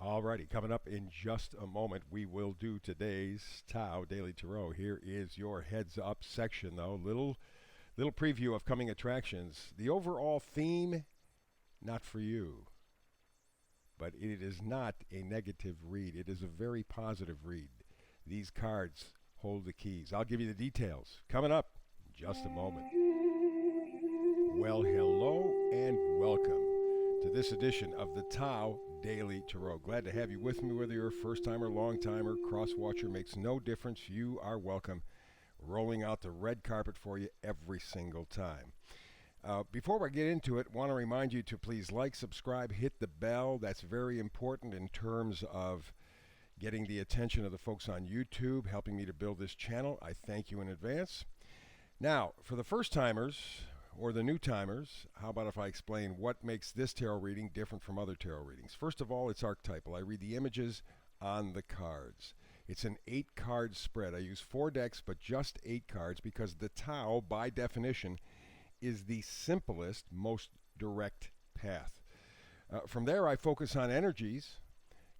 Alrighty, coming up in just a moment, we will do today's Tao Daily Tarot. Here is your heads up section, though. Little preview of coming attractions. The overall theme, not for you, but it is not a negative read. It is a very positive read. These cards hold the keys. I'll give you the details coming up in just a moment. Well, hello and welcome to this edition of the Tao Daily Tarot. Glad to have you with me, whether you're a first-timer, long-timer, cross-watcher, makes no difference. You are welcome. Rolling out the red carpet for you every single time. Before I get into it, want to remind you to please like, subscribe, hit the bell. That's very important in terms of getting the attention of the folks on YouTube, helping me to build this channel. I thank you in advance. Now, for the first-timers or the new timers, how about if I explain what makes this tarot reading different from other tarot readings? First of all, it's archetypal. I read the images on the cards. It's an 8-card spread. I use 4 decks, but just 8 cards because the Tao, by definition, is the simplest, most direct path. From there, I focus on energies,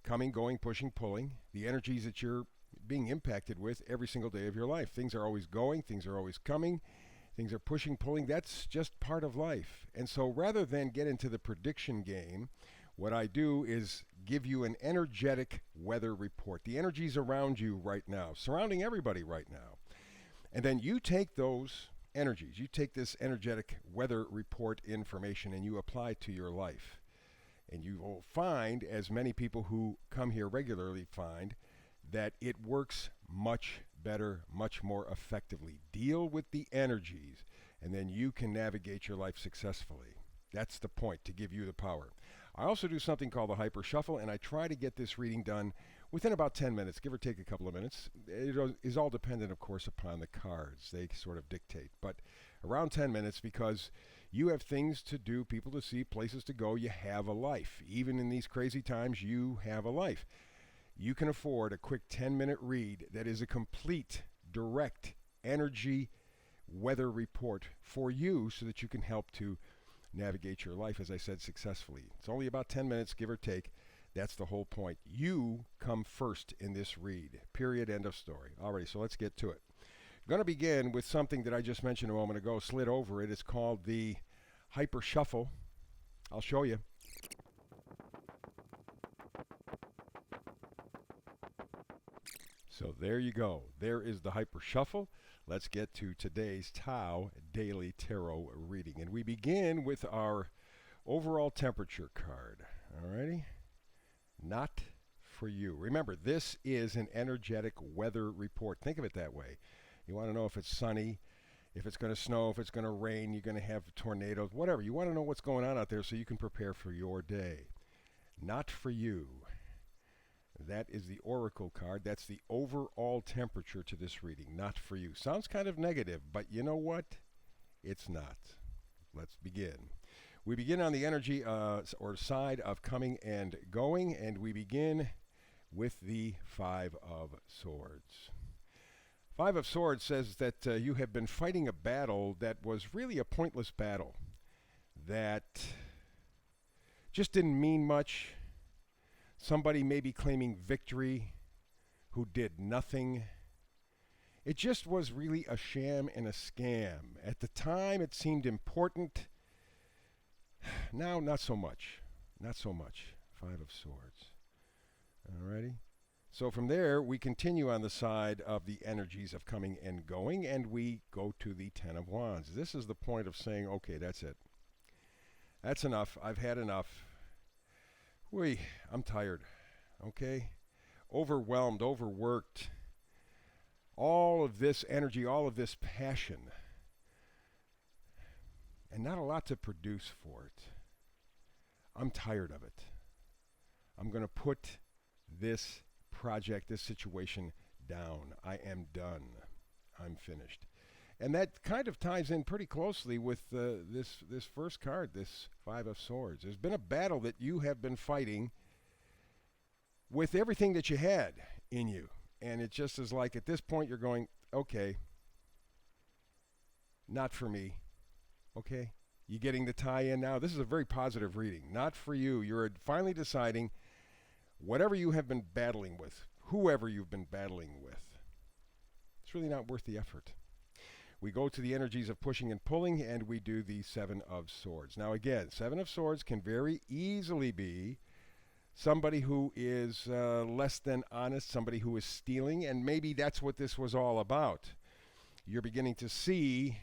coming, going, pushing, pulling, the energies that you're being impacted with every single day of your life. Things are always going, things are always coming. Things are pushing, pulling. That's just part of life. And so rather than get into the prediction game, what I do is give you an energetic weather report. The energies around you right now, surrounding everybody right now. And then you take those energies, you take this energetic weather report information and you apply it to your life. And you will find, as many people who come here regularly find, that it works much better, much more effectively. Deal with the energies, and then you can navigate your life successfully. That's the point, to give you the power. I also do something called the Hyper Shuffle, and I try to get this reading done within about 10 minutes, give or take a couple of minutes. It is all dependent, of course, upon the cards. They sort of dictate, but around 10 minutes because you have things to do, people to see, places to go. You have a life. Even in these crazy times, you have a life. You can afford a quick 10-minute read that is a complete, direct energy weather report for you so that you can help to navigate your life, as I said, successfully. It's only about 10 minutes, give or take. That's the whole point. You come first in this read. Period. End of story. Alrighty, so let's get to it. I'm going to begin with something that I just mentioned a moment ago, slid over it. It's called the Hyper Shuffle. I'll show you. So there you go. There is the Hyper Shuffle. Let's get to today's Tao Daily Tarot reading. And we begin with our overall temperature card. Alrighty? Not for you. Remember, this is an energetic weather report. Think of it that way. You want to know if it's sunny, if it's going to snow, if it's going to rain, you're going to have tornadoes, whatever. You want to know what's going on out there so you can prepare for your day. Not for you. That is the Oracle card. That's the overall temperature to this reading. Not for you. Sounds kind of negative, but you know what? It's not. Let's begin. We begin on the energy or side of coming and going, and we begin with the 5 of Swords. 5 of Swords says that you have been fighting a battle that was really a pointless battle, that just didn't mean much. Somebody may be claiming victory who did nothing. It just was really a sham and a scam. At the time, it seemed important. Now, not so much. Not so much. 5 of Swords. Alrighty. So from there, we continue on the side of the energies of coming and going, and we go to the 10 of Wands. This is the point of saying, okay, that's it. That's enough. I've had enough. I'm tired, okay? Overwhelmed, overworked. All of this energy, all of this passion, and not a lot to produce for it. I'm tired of it. I'm going to put this project, this situation down. I am done. I'm finished. And that kind of ties in pretty closely with this first card, this 5 of Swords. There's been a battle that you have been fighting with everything that you had in you. And it just is like at this point you're going, okay, not for me. Okay? You getting the tie in now? This is a very positive reading. Not for you. You're finally deciding whatever you have been battling with, whoever you've been battling with, it's really not worth the effort. We go to the energies of pushing and pulling, and we do the Seven of Swords. Now again, Seven of Swords can very easily be somebody who is less than honest, somebody who is stealing, and maybe that's what this was all about. You're beginning to see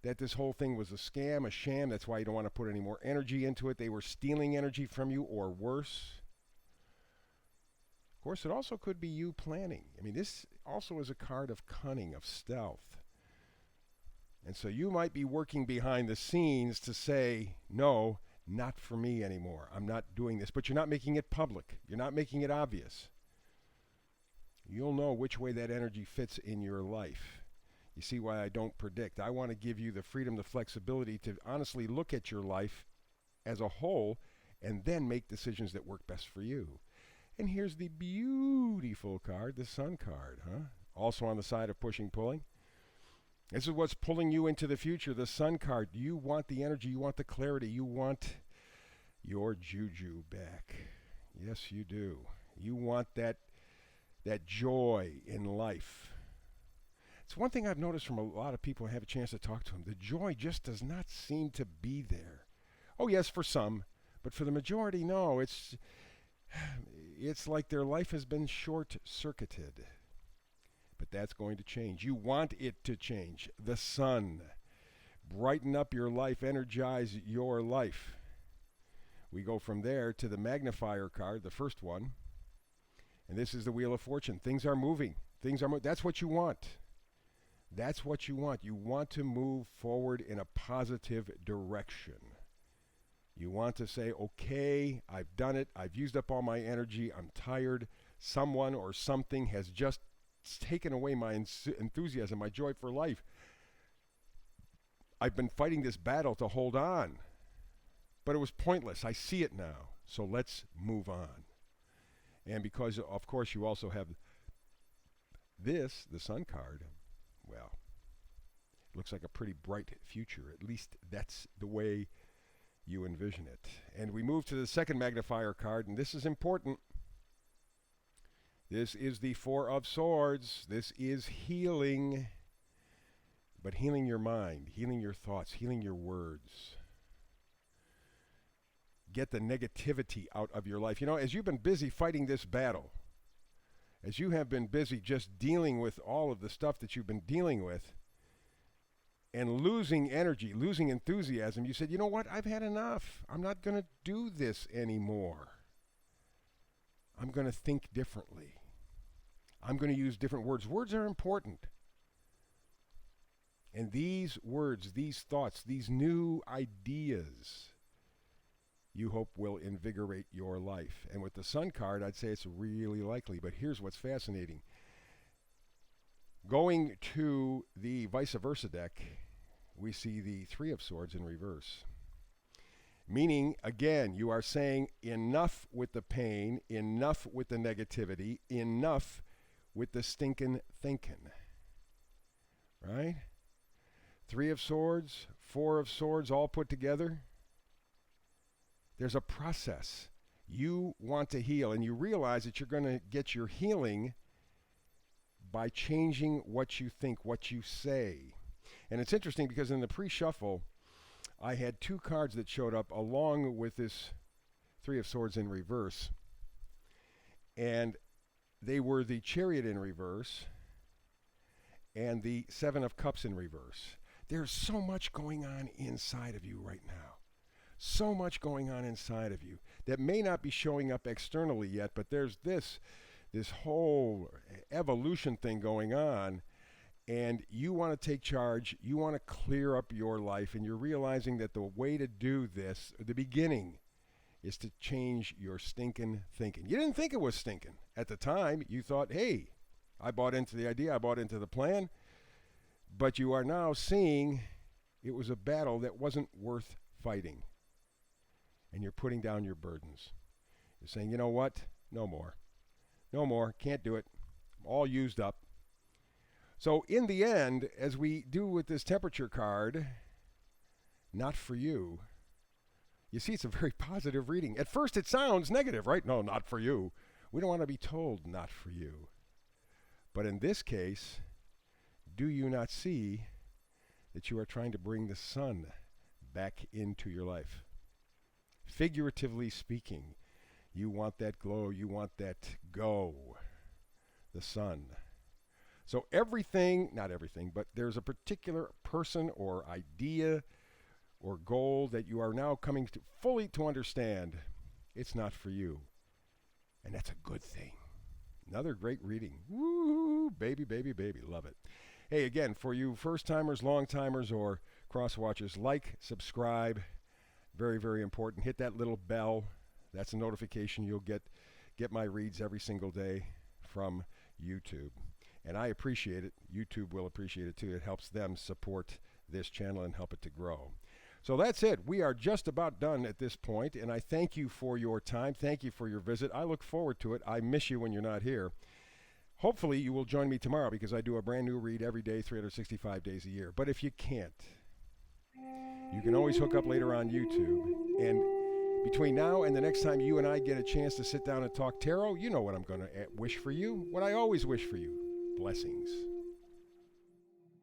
that this whole thing was a scam, a sham. That's why you don't want to put any more energy into it. They were stealing energy from you, or worse. Of course, it also could be you planning. I mean, this also is a card of cunning, of stealth. And so you might be working behind the scenes to say, no, not for me anymore. I'm not doing this. But you're not making it public. You're not making it obvious. You'll know which way that energy fits in your life. You see why I don't predict. I want to give you the freedom, the flexibility to honestly look at your life as a whole and then make decisions that work best for you. And here's the beautiful card, the Sun card, huh? Also on the side of pushing, pulling. This is what's pulling you into the future, the Sun card. You want the energy, you want the clarity, you want your juju back. Yes, you do. You want that joy in life. It's one thing I've noticed from a lot of people I have a chance to talk to them. The joy just does not seem to be there. Oh, yes, for some, but for the majority, no. It's like their life has been short-circuited. But that's going to change. You want it to change. The sun. Brighten up your life. Energize your life. We go from there to the magnifier card, the first one. And this is the Wheel of Fortune. Things are moving. That's what you want. That's what you want. You want to move forward in a positive direction. You want to say, okay, I've done it. I've used up all my energy. I'm tired. Someone or something has just taken away my enthusiasm, my joy for life. I've been fighting this battle to hold on, but it was pointless. I see it now, so let's move on. And because, of course, you also have this, the Sun card, well, it looks like a pretty bright future. At least that's the way you envision it. And we move to the second magnifier card, and this is important. This is the Four of Swords. This is healing, but healing your mind, healing your thoughts, healing your words. Get the negativity out of your life. You know, as you've been busy fighting this battle, as you have been busy just dealing with all of the stuff that you've been dealing with and losing energy, losing enthusiasm, you said, you know what, I've had enough. I'm not going to do this anymore. I'm going to think differently. I'm going to use different words. Words are important. And these words, these thoughts, these new ideas, you hope will invigorate your life. And with the Sun card, I'd say it's really likely. But here's what's fascinating. Going to the vice versa deck, we see the Three of Swords in reverse. Meaning, again, you are saying enough with the pain, enough with the negativity, enough with the stinking thinking. Right? Three of Swords, Four of Swords, all put together. There's a process. You want to heal, and you realize that you're going to get your healing by changing what you think, what you say. And it's interesting because in the pre-shuffle, I had two cards that showed up along with this Three of Swords in reverse. And they were the Chariot in reverse and the Seven of Cups in reverse. There's so much going on inside of you right now. So much going on inside of you that may not be showing up externally yet, but there's this whole evolution thing going on. And you want to take charge, you want to clear up your life, and you're realizing that the way to do this, the beginning, is to change your stinking thinking. You didn't think it was stinking. At the time, you thought, hey, I bought into the idea, I bought into the plan, but you are now seeing it was a battle that wasn't worth fighting. And you're putting down your burdens. You're saying, you know what? No more. No more. Can't do it. I'm all used up. So in the end, as we do with this temperature card, not for you, You see, it's a very positive reading. At first, it sounds negative, right? No, not for you. We don't want to be told not for you. But in this case, do you not see that you are trying to bring the sun back into your life? Figuratively speaking, you want that glow, you want that go, the sun. So everything, not everything, but there's a particular person or idea or goal that you are now coming to fully to understand it's not for you. And that's a good thing. Another great reading. Woo, baby, baby, baby. Love it. Hey, again, for you first-timers, long-timers, or cross-watchers, like, subscribe. Very, very important. Hit that little bell. That's a notification. You'll get my reads every single day from YouTube. And I appreciate it. YouTube will appreciate it too. It helps them support this channel and help it to grow. So that's it. We are just about done at this point, and I thank you for your time. Thank you for your visit. I look forward to it. I miss you when you're not here. Hopefully you will join me tomorrow because I do a brand new read every day, 365 days a year. But if you can't, you can always hook up later on YouTube. And between now and the next time you and I get a chance to sit down and talk tarot, you know what I'm going to wish for you, what I always wish for you. Blessings.